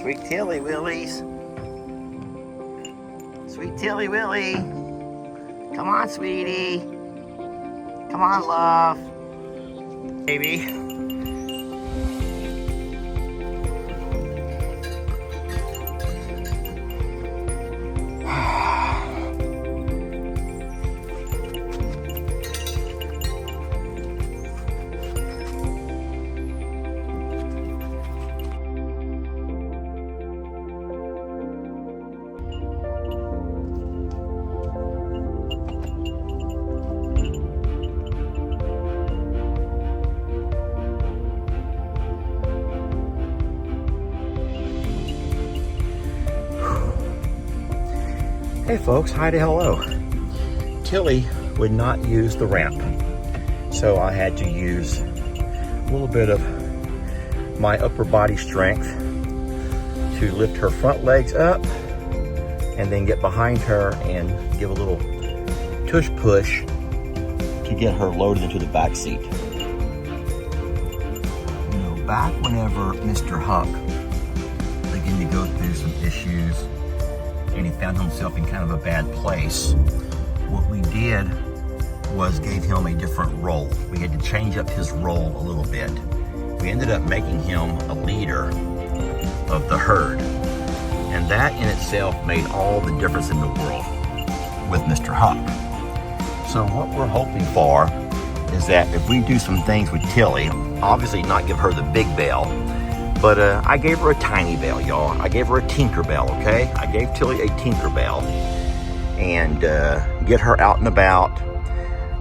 Sweet Tilly Willies. Sweet Tilly Willie. Come on, sweetie. Come on, love. Baby. Hey folks, hi to hello. Tilly would not use the ramp, so I had to use a little bit of my upper body strength to lift her front legs up and then get behind her and give a little tush push to get her loaded into the back seat. You know, back whenever Mr. Huck began to go through some issues and he found himself in kind of a bad place, what we did was gave him a different role. We had to change up his role a little bit. We ended up making him a leader of the herd. And that in itself made all the difference in the world with Mr. Huck. So what we're hoping for is that if we do some things with Tilly, obviously not give her the big bell, but I gave her a tiny bell, y'all. I gave her a Tinker Bell, okay? I gave Tilly a Tinker Bell and get her out and about.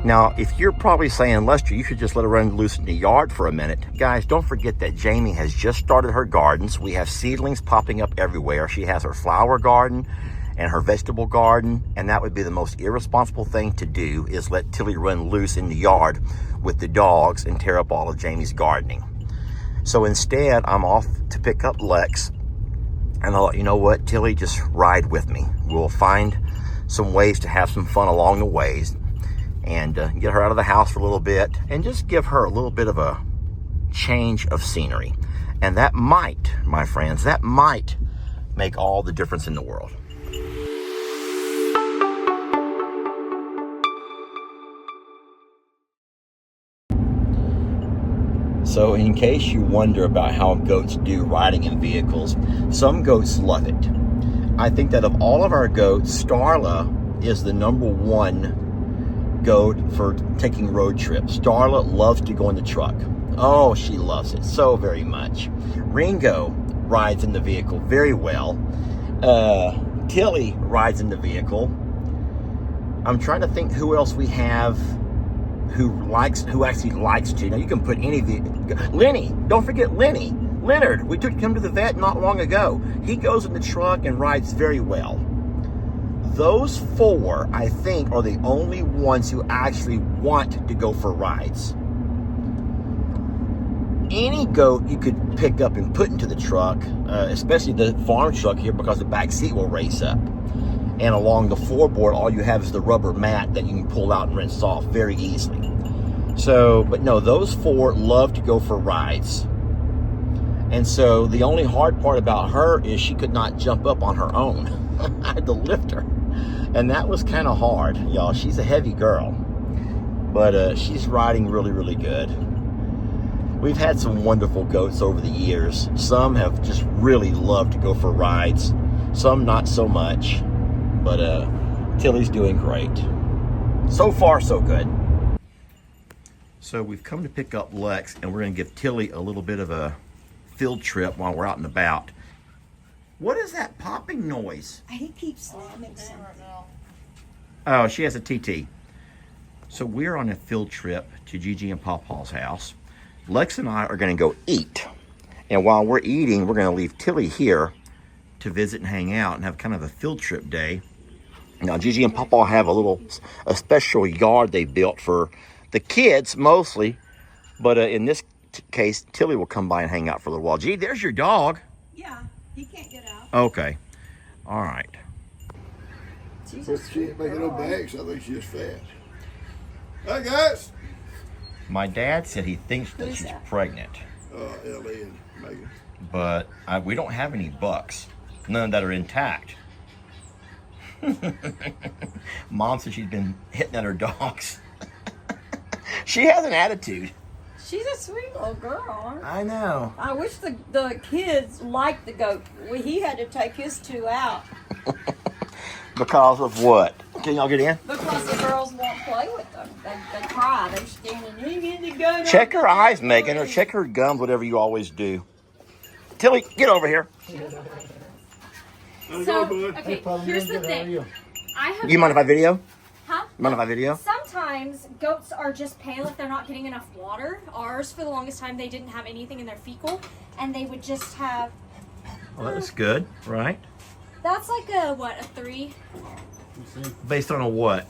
Now, if you're probably saying, Lester, you should just let her run loose in the yard for a minute. Guys, don't forget that Jamie has just started her gardens. We have seedlings popping up everywhere. She has her flower garden and her vegetable garden, and that would be the most irresponsible thing to do, is let Tilly run loose in the yard with the dogs and tear up all of Jamie's gardening. So instead, I'm off to pick up Lex, and I thought, you know what, Tilly, just ride with me. We'll find some ways to have some fun along the ways and get her out of the house for a little bit and just give her a little bit of a change of scenery. And that might, my friends, that might make all the difference in the world. So in case you wonder about how goats do riding in vehicles, some goats love it. I think that of all of our goats, Starla is the #1 goat for taking road trips. Starla loves to go in the truck. Oh, she loves it so very much. Ringo rides in the vehicle very well. Tilly rides in the vehicle. I'm trying to think who else we have who actually likes to. Now you can put any Lenny, don't forget Lenny. Leonard, we took him to the vet not long ago. He goes in the truck and rides very well. Those 4, I think, are the only ones who actually want to go for rides. Any goat you could pick up and put into the truck, especially the farm truck here, because the back seat will raise up. And along the floorboard, all you have is the rubber mat that you can pull out and rinse off very easily. So, but no, those 4 love to go for rides. And so the only hard part about her is she could not jump up on her own. I had to lift her. And that was kind of hard, y'all. She's a heavy girl. But she's riding really, really good. We've had some wonderful goats over the years. Some have just really loved to go for rides. Some not so much. But Tilly's doing great. So far, so good. So we've come to pick up Lex, and we're going to give Tilly a little bit of a field trip while we're out and about. What is that popping noise? He keeps slamming something. Oh, she has a TT. So we're on a field trip to Gigi and Pawpaw's house. Lex and I are going to go eat. And while we're eating, we're going to leave Tilly here to visit and hang out and have kind of a field trip day. Now, Gigi and Pawpaw have a special yard they built for the kids mostly, but in this case, Tilly will come by and hang out for a little while. Gee, there's your dog. Yeah, he can't get out. Okay, all right. She ain't making no bags, I think she's just fat. Hi, guys. My dad said he thinks that she's pregnant. Ellie and Megan. but we don't have any bucks. None that are intact. Mom said she's been hitting at her dogs. She has an attitude. She's a sweet little girl. I know. I wish the kids liked the goat. He had to take his two out Because of what? Can y'all get in? because the girls won't play with them. They cry. They're standing. You get the goat. Check her eyes, Megan, or check her gums, whatever you always do. Tilly, get over here. So, okay, here's the thing. I have You mind if I video? Huh? You mind if I video? Sometimes goats are just pale if they're not getting enough water. Ours, for the longest time, they didn't have anything in their fecal, and they would just have. Well, that's good, right? That's like a 3? Based on a what?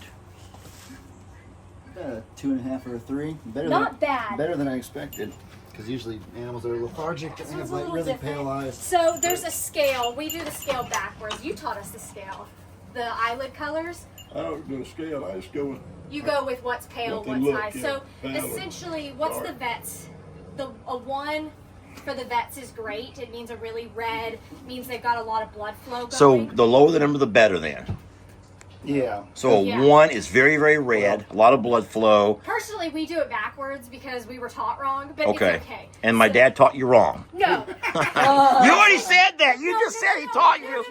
2.5 or a 3. Not bad. Better than I expected. Because usually animals that are lethargic This and one's have a like little really different. pale eyes. So there's a scale. We do the scale backwards. You taught us the scale. The eyelid colors. I don't do a scale. I just go with You go with what's pale, What they what's look, high. yeah. So Pale and essentially, what's the dark. vets? A 1 for the vets is great. It means a really red. Means they've got a lot of blood flow going. So the lower the number, the better then. Yeah. So a Yeah. 1 is very, very red, a lot of blood flow. Personally, we do it backwards because we were taught wrong, but Okay. it's okay. And my So- dad taught you wrong. No. You already said that. You just said he taught you.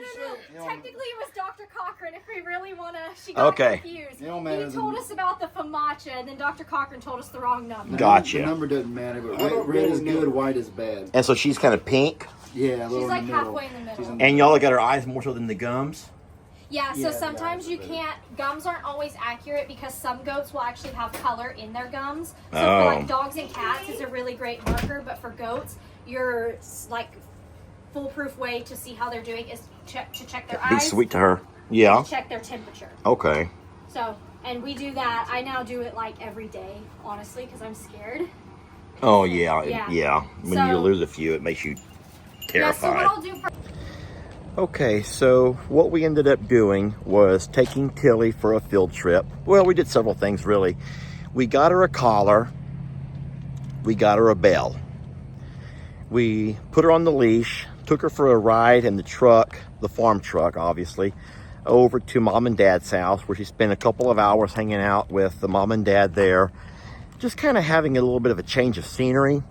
No. Technically, it was Dr. Cochran. If we really want to, she got Okay. confused. It don't matter He told us about the FAMACHA, and then Dr. Cochran told us the wrong number. Gotcha. The number doesn't matter, but I don't red is really good, know. white is bad. And so she's kind of pink. Yeah, a little She's like in the middle. halfway in the middle. She's And y'all look at her eyes more so than the gums. Yeah, so Yeah, sometimes yeah, you but- can't, gums aren't always accurate because some goats will actually have color in their gums. So Oh. for like dogs and cats, it's a really great marker, but for goats, your like foolproof way to see how they're doing is to check their Be eyes, sweet to her. Yeah. to check their temperature. Okay. So, and we do that. I now do it like every day, honestly, because I'm scared. Oh yeah, Yeah. yeah. When So- you lose a few, it makes you Yeah, so what terrified. I'll do for Okay, so what we ended up doing was taking Tilly for a field trip. Well, we did several things really. We got her a collar. We got her a bell. We put her on the leash, took her for a ride in the truck, the farm truck, obviously, over to Mom and Dad's house, where she spent a couple of hours hanging out with the mom and dad there, just kind of having a little bit of a change of scenery.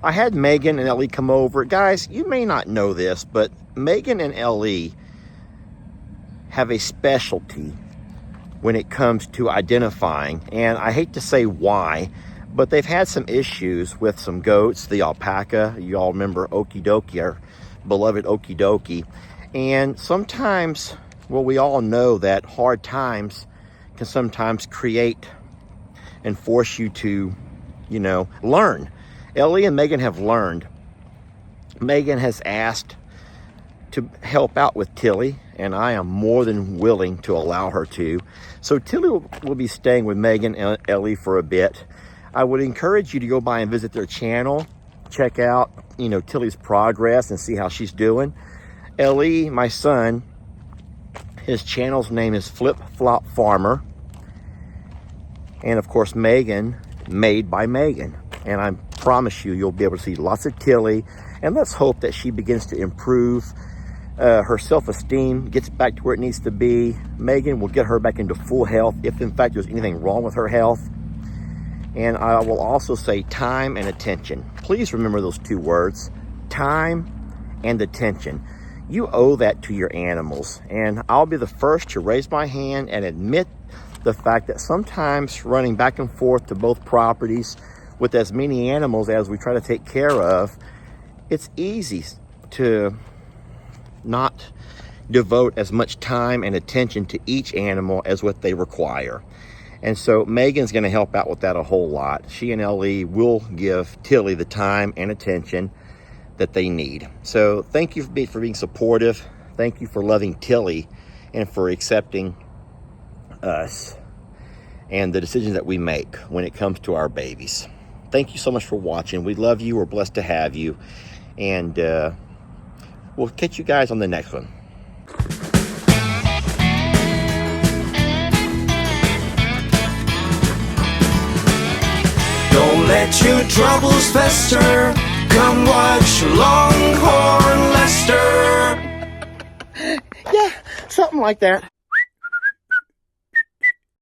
I had Megan and Ellie come over. Guys, you may not know this, but Megan and Ellie have a specialty when it comes to identifying, and I hate to say why, but they've had some issues with some goats, the alpaca. You all remember Okie Dokie, our beloved Okie Dokie. And sometimes, well, we all know that hard times can sometimes create and force you to, learn. Ellie and Megan have learned. Megan has asked to help out with Tilly, and I am more than willing to allow her to. So Tilly will be staying with Megan and Ellie for a bit. I would encourage you to go by and visit their channel, check out, Tilly's progress and see how she's doing. Ellie, my son, his channel's name is Flip Flop Farmer. And of course, Megan, Made by Megan. And I promise you'll be able to see lots of Tilly. And let's hope that she begins to improve. Her self-esteem gets back to where it needs to be. Megan will get her back into full health if in fact there's anything wrong with her health. And I will also say time and attention. Please remember those two words, time and attention. You owe that to your animals. And I'll be the first to raise my hand and admit the fact that sometimes running back and forth to both properties with as many animals as we try to take care of, it's easy to not devote as much time and attention to each animal as what they require. And so Megan's going to help out with that a whole lot. She and Ellie will give Tilly the time and attention that they need. So thank you for being supportive. Thank you for loving Tilly and for accepting us and the decisions that we make when it comes to our babies. Thank you so much for watching. We love you. We're blessed to have you. And we'll catch you guys on the next one. Don't let your troubles fester. Come watch Longhorn Lester. Yeah, something like that.